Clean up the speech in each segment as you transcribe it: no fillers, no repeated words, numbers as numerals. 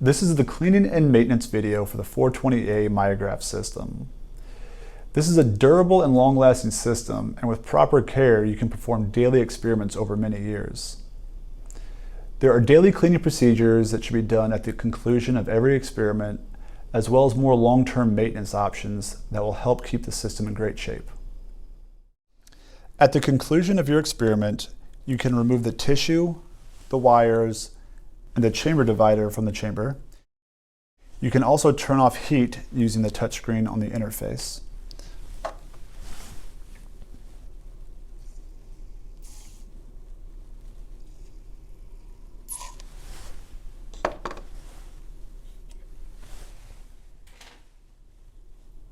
This is the cleaning and maintenance video for the 420A Myograph system. This is a durable and long-lasting system, and with proper care, you can perform daily experiments over many years. There are daily cleaning procedures that should be done at the conclusion of every experiment, as well as more long-term maintenance options that will help keep the system in great shape. At the conclusion of your experiment, you can remove the tissue, the wires, and the chamber divider from the chamber. You can also turn off heat using the touchscreen on the interface.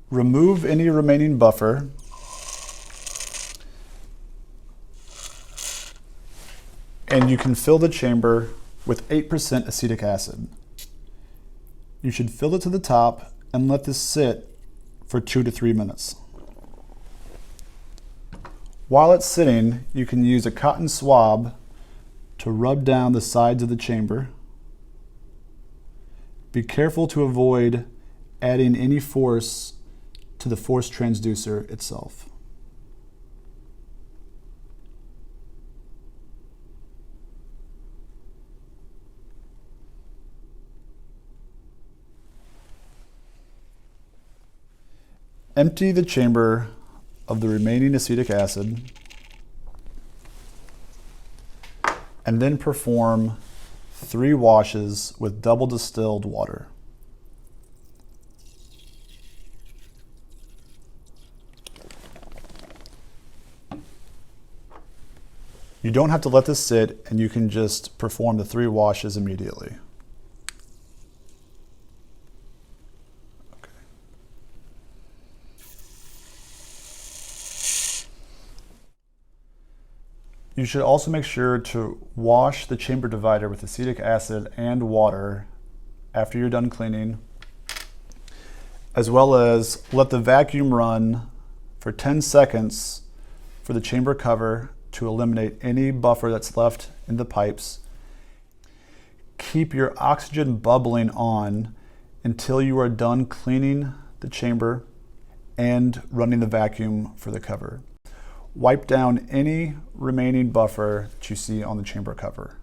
Remove any remaining buffer. And you can fill the chamber with 8% acetic acid. You should fill it to the top and let this sit for 2 to 3 minutes. While it's sitting, you can use a cotton swab to rub down the sides of the chamber. Be careful to avoid adding any force to the force transducer itself. Empty the chamber of the remaining acetic acid and then perform 3 washes with double distilled water. You don't have to let this sit, and you can just perform the 3 washes immediately. You should also make sure to wash the chamber divider with acetic acid and water after you're done cleaning, as well as let the vacuum run for 10 seconds for the chamber cover to eliminate any buffer that's left in the pipes. Keep your oxygen bubbling on until you are done cleaning the chamber and running the vacuum for the cover. Wipe down any remaining buffer that you see on the chamber cover.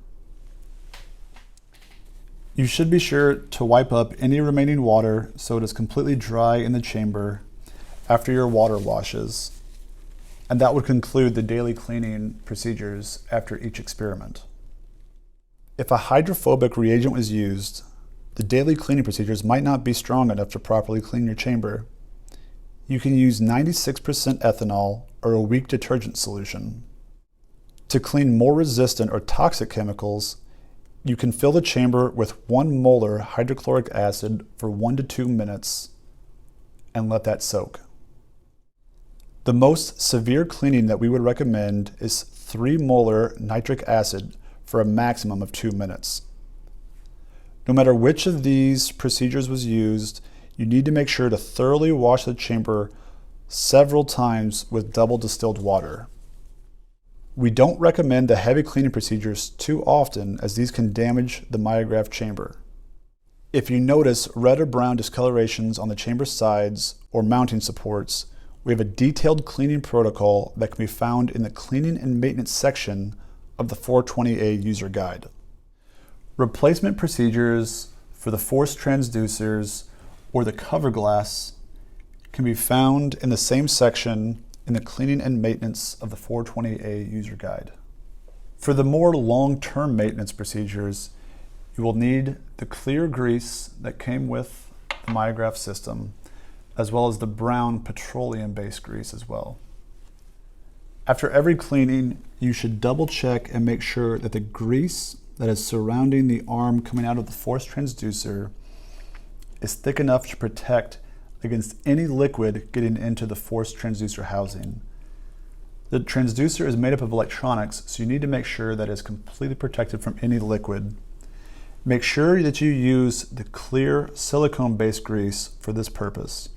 You should be sure to wipe up any remaining water so it is completely dry in the chamber after your water washes. And that would conclude the daily cleaning procedures after each experiment. If a hydrophobic reagent was used, the daily cleaning procedures might not be strong enough to properly clean your chamber. You can use 96% ethanol or a weak detergent solution. To clean more resistant or toxic chemicals, you can fill the chamber with 1 molar hydrochloric acid for 1 to 2 minutes and let that soak. The most severe cleaning that we would recommend is 3 molar nitric acid for a maximum of 2 minutes. No matter which of these procedures was used, you need to make sure to thoroughly wash the chamber several times with double distilled water. We don't recommend the heavy cleaning procedures too often, as these can damage the Myograph chamber. If you notice red or brown discolorations on the chamber sides or mounting supports, we have a detailed cleaning protocol that can be found in the cleaning and maintenance section of the 420A user guide. Replacement procedures for the force transducers or the cover glass can be found in the same section in the cleaning and maintenance of the 420A user guide. For the more long-term maintenance procedures, you will need the clear grease that came with the Myograph system, as well as the brown petroleum-based grease as well. After every cleaning, you should double check and make sure that the grease that is surrounding the arm coming out of the force transducer is thick enough to protect against any liquid getting into the force transducer housing. The transducer is made up of electronics, so you need to make sure that it's completely protected from any liquid. Make sure that you use the clear silicone-based grease for this purpose.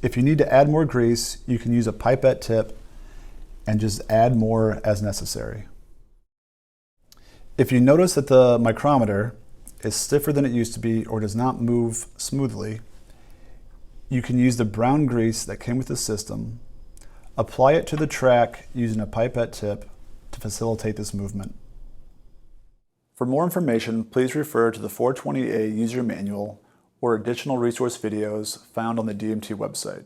If you need to add more grease, you can use a pipette tip and just add more as necessary. If you notice that the micrometer is stiffer than it used to be or does not move smoothly, you can use the brown grease that came with the system, apply it to the track using a pipette tip to facilitate this movement. For more information, please refer to the 420A user manual or additional resource videos found on the DMT website.